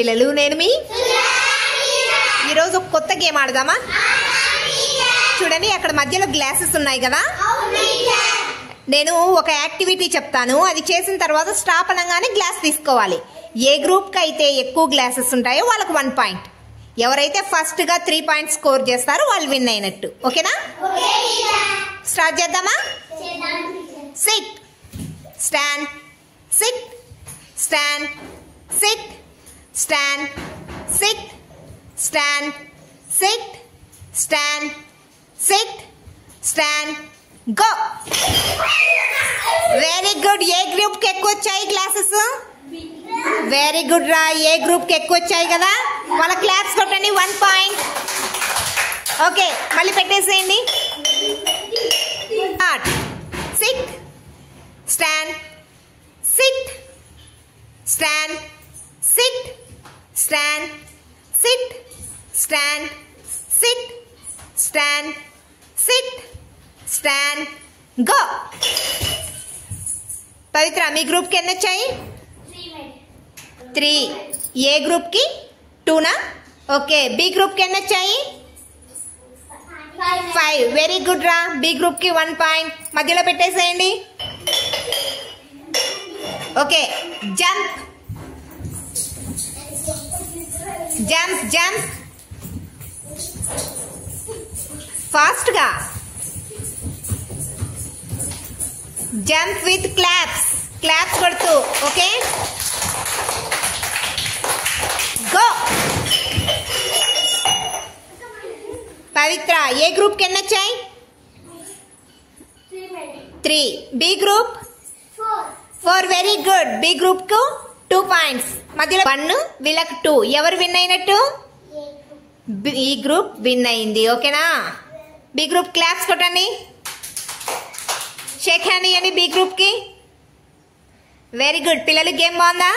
పిల్లలు నేను మీ ఈరోజు ఒక కొత్త గేమ్ ఆడదామా? చూడండి, అక్కడ మధ్యలో గ్లాసెస్ ఉన్నాయి కదా. నేను ఒక యాక్టివిటీ చెప్తాను, అది చేసిన తర్వాత స్టాప్ అనగానే గ్లాస్ తీసుకోవాలి. ఏ గ్రూప్కి అయితే ఎక్కువ గ్లాసెస్ ఉంటాయో వాళ్ళకి 1 పాయింట్. ఎవరైతే ఫస్ట్ గా 3 పాయింట్స్ స్కోర్ చేస్తారో వాళ్ళు విన్ అయినట్టు. ఓకేనా? స్టార్ట్ చేద్దామా? Sit, stand, sit, stand, sit, stand, sit, stand, sit, stand, sit, stand, go. Very good. A group కి ఎక్కువ వచ్చాయి క్లాసెస్? వెరీ గుడ్ రా. ఏ గ్రూప్ కి ఎక్కువ వచ్చాయి కదా, వాళ్ళ క్లాప్స్ కొట్టండి. 1 పాయింట్. ఓకే, మళ్ళీ పెట్టేసేయండి. Start. Sit, stand, sit, stand, sit, stand, sit, stand, sit, stand, sit, stand, go. Pavitra, మీ గ్రూప్ కి ఎన్ని వచ్చాయి? 3. ఏ గ్రూప్ కి 2నా? ఓకే. బి గ్రూప్ కి ఎన్ని వచ్చాయి? 5. వెరీ గుడ్ రా. బి గ్రూప్ కి 1 పాయింట్. మధ్యలో పెట్టేసేయండి. Okay, jump, jump, jump, fast గా. జంప్ విత్ క్లాప్స్, క్లాప్స్ కొడుతూ. Okay, go. Pavitra, A group కి ఎన్ని వచ్చాయి? 3. B group 4. Very good. B group కు 2 పాయింట్స్. మధ్యలో 1, వీళ్ళకి 2. ఎవరు విన్ అయినట్టు? బి గ్రూప్ విన్ అయింది. ఓకేనా? బి గ్రూప్ క్లాప్స్ కొట్టండి. షేక్ హ్యాండ్ ఇవ్వండి బి గ్రూప్ కి. Very good. పిల్లలు గేమ్ బాగుందా?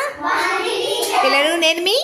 పిల్లలు నేను మీ